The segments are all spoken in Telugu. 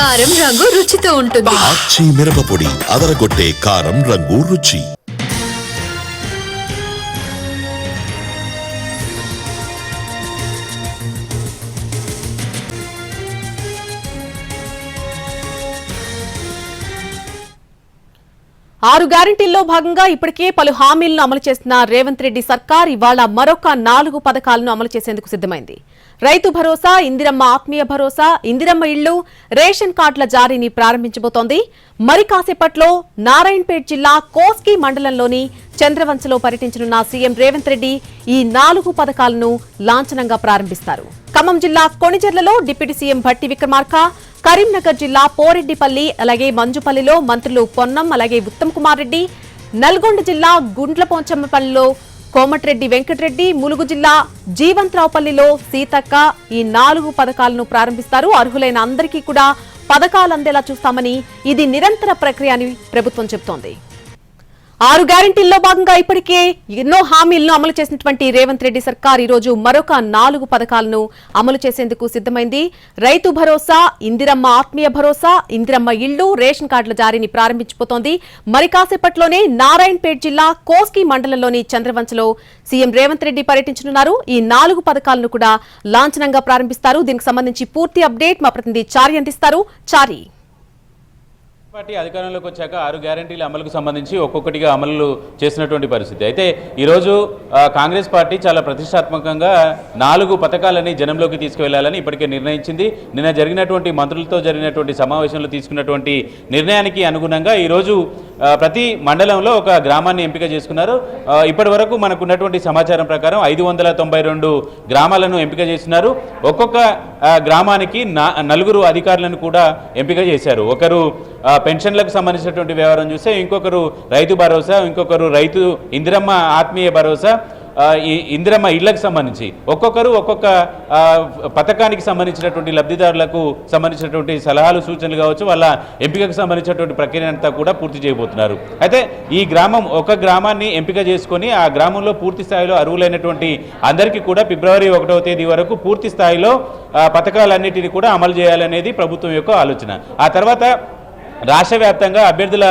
కారం రంగు రుచితో ఉంటుంది. ఆచి మిరపపొడి అదరగొట్టే కారం రంగు రుచి. ఆరు గ్యారంటీల్లో భాగంగా ఇప్పటికే పలు హామీలను అమలు చేసిన రేవంత్ రెడ్డి సర్కార్ ఇవాళ మరొక 4 పథకాలను అమలు చేసేందుకు సిద్దమైంది. రైతు భరోసా, ఇందిరమ్మ ఆత్మీయ భరోసా, ఇందిరమ్మ ఇళ్లు, రేషన్ కార్డుల జారీని ప్రారంభించబోతోంది. మరి కాసేపట్లో నారాయణపేట జిల్లా కోస్గి మండలంలోని చంద్రవంశలో పర్యటించనున్న సీఎం రేవంత్ రెడ్డి ఈ 4 పథకాలను లాంఛనంగా ప్రారంభిస్తారు. ఖమ్మం జిల్లా కొణిజర్లలో డిప్యూటీ సీఎం భట్టి విక్రమార్క, కరీంనగర్ జిల్లా పోరెడ్డిపల్లి అలాగే మంజుపల్లిలో మంత్రులు పొన్నం అలాగే ఉత్తమ్ కుమార్ రెడ్డి, నల్గొండ జిల్లా గుండ్లపోచమ్మపల్లిలో కోమటిరెడ్డి వెంకటరెడ్డి, ములుగు జిల్లా జీవంతరావుపల్లిలో సీతక్క ఈ 4 పథకాలను ప్రారంభిస్తారు. అర్హులైన అందరికీ కూడా పథకాలు అందేలా చూస్తామని, ఇది నిరంతర ప్రక్రియ అని ప్రభుత్వం చెబుతోంది. 6 గ్యారంటీల్లో భాగంగా ఇప్పటికే ఎన్నో హామీలను అమలు చేసినటువంటి రేవంత్ రెడ్డి సర్కార్ ఈ రోజు మరొక 4 పథకాలను అమలు చేసేందుకు సిద్దమైంది. రైతు భరోసా, ఇందిరమ్మ ఆత్మీయ భరోసా, ఇందిరమ్మ ఇళ్లు, రేషన్ కార్డుల జారీని ప్రారంభించబోతోంది. మరి కాసేపట్లోనే నారాయణపేట జిల్లా కోస్గి మండలంలోని చంద్రవంశలో సీఎం రేవంత్ రెడ్డి పర్యటించనున్నారు. ఈ 4 పథకాలను కూడా లాంఛనంగా ప్రారంభిస్తారు. దీనికి సంబంధించి పూర్తి అప్డేట్ మా ప్రతినిధి చారి అందిస్తారు. చారి, పార్టీ అధికారంలోకి వచ్చాక 6 గ్యారంటీల అమలుకు సంబంధించి ఒక్కొక్కటిగా అమలు చేసినటువంటి పరిస్థితి. అయితే ఈరోజు కాంగ్రెస్ పార్టీ చాలా ప్రతిష్టాత్మకంగా 4 పథకాలని జనంలోకి తీసుకువెళ్లాలని ఇప్పటికే నిర్ణయించింది. నిన్న జరిగినటువంటి మంత్రులతో జరిగినటువంటి సమావేశంలో తీసుకున్నటువంటి నిర్ణయానికి అనుగుణంగా ఈరోజు ప్రతి మండలంలో ఒక గ్రామాన్ని ఎంపిక చేసుకున్నారు. ఇప్పటి వరకు మనకు ఉన్నటువంటి సమాచారం ప్రకారం 592 గ్రామాలను ఎంపిక చేస్తున్నారు. ఒక్కొక్క గ్రామానికి 4 అధికారులను కూడా ఎంపిక చేశారు. ఒకరు పెన్షన్లకు సంబంధించినటువంటి వ్యవహారం చూస్తే, ఇంకొకరు రైతు భరోసా, ఇంకొకరు రైతు ఇందిరమ్మ ఆత్మీయ భరోసా, ఈ ఇందిరమ్మ ఇళ్లకు సంబంధించి ఒక్కొక్కరు ఒక్కొక్క పథకానికి సంబంధించినటువంటి లబ్ధిదారులకు సంబంధించినటువంటి సలహాలు, సూచనలు కావచ్చు, వాళ్ళ ఎంపికకు సంబంధించినటువంటి ప్రక్రియ అంతా కూడా పూర్తి చేయబోతున్నారు. అయితే ఈ గ్రామం, ఒక గ్రామాన్ని ఎంపిక చేసుకొని ఆ గ్రామంలో పూర్తి స్థాయిలో అర్హులైనటువంటి అందరికీ కూడా ఫిబ్రవరి 1వ తేదీ వరకు పూర్తి స్థాయిలో పథకాలన్నిటినీ కూడా అమలు చేయాలనేది ప్రభుత్వం యొక్క ఆలోచన. ఆ తర్వాత రాష్ట్ర వ్యాప్తంగా అభ్యర్థుల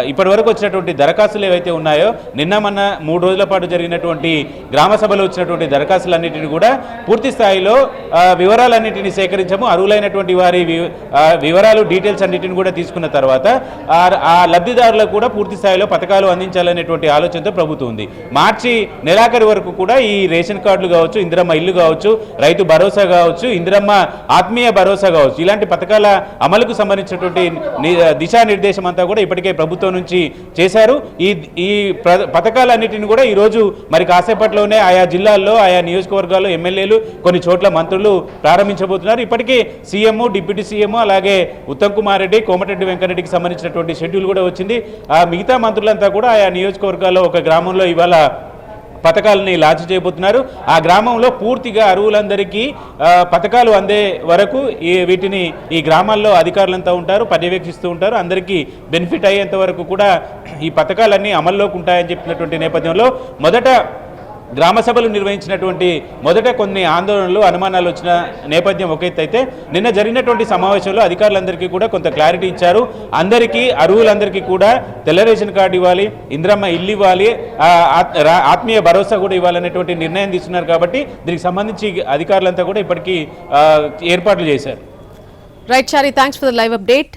ఇప్పటి వరకు వచ్చినటువంటి దరఖాస్తులు ఏవైతే ఉన్నాయో, నిన్న మొన్న 3 రోజుల పాటు జరిగినటువంటి గ్రామ సభలో వచ్చినటువంటి దరఖాస్తులన్నింటినీ కూడా పూర్తి స్థాయిలో వివరాలన్నింటినీ సేకరించాము. అర్హులైనటువంటి వారి వివరాలు, డీటెయిల్స్ అన్నింటిని కూడా తీసుకున్న తర్వాత ఆ లబ్ధిదారులకు కూడా పూర్తి స్థాయిలో పథకాలు అందించాలనేటువంటి ఆలోచనతో ప్రభుత్వం ఉంది. మార్చి నెలాఖరు వరకు కూడా ఈ రేషన్ కార్డులు కావచ్చు, ఇందిరమ్మ ఇల్లు కావచ్చు, రైతు భరోసా కావచ్చు, ఇందిరమ్మ ఆత్మీయ భరోసా కావచ్చు, ఇలాంటి పథకాల అమలుకు సంబంధించినటువంటి దిశానిర్దేశం అంతా కూడా ఇప్పటికే ప్రభుత్వం నుంచి చేశారు. ఈ పథకాలన్నిటిని కూడా ఈరోజు మరి కాసేపట్లోనే ఆయా జిల్లాల్లో, ఆయా నియోజకవర్గాల్లో ఎమ్మెల్యేలు, కొన్ని చోట్ల మంత్రులు ప్రారంభించబోతున్నారు. ఇప్పటికే సీఎం, డిప్యూటీ సీఎం, అలాగే ఉత్తమ్ కుమార్ రెడ్డి, కోమటిరెడ్డి వెంకటరెడ్డికి సంబంధించినటువంటి షెడ్యూల్ కూడా వచ్చింది. మిగతా మంత్రులంతా కూడా ఆయా నియోజకవర్గాల్లో ఒక గ్రామంలో ఇవాళ పథకాలని లాంచ్ చేయబోతున్నారు. ఆ గ్రామంలో పూర్తిగా అర్హులందరికీ పథకాలు అందే వరకు వీటిని ఈ గ్రామాల్లో అధికారులంతా ఉంటారు, పర్యవేక్షిస్తూ ఉంటారు. అందరికీ బెనిఫిట్ అయ్యేంత వరకు కూడా ఈ పథకాలన్నీ అమల్లోకి ఉంటాయని చెప్పినటువంటి నేపథ్యంలో మొదట గ్రామ సభలు నిర్వహించినటువంటి కొన్ని ఆందోళనలు, అనుమానాలు వచ్చిన నేపథ్యం ఒక ఎత్తు అయితే, నిన్న జరిగినటువంటి సమావేశంలో అధికారులందరికీ కూడా కొంత క్లారిటీ ఇచ్చారు. అందరికీ, అర్హులందరికీ కూడా తెల్ల రేషన్ కార్డు ఇవ్వాలి, ఇందిరమ్మ ఇల్లు ఇవ్వాలి, ఆత్మీయ భరోసా కూడా ఇవ్వాలనేటువంటి నిర్ణయం తీసుకున్నారు. కాబట్టి దీనికి సంబంధించి అధికారులంతా కూడా ఇప్పటికీ ఏర్పాట్లు చేశారు. Right Chari, thanks for the live update.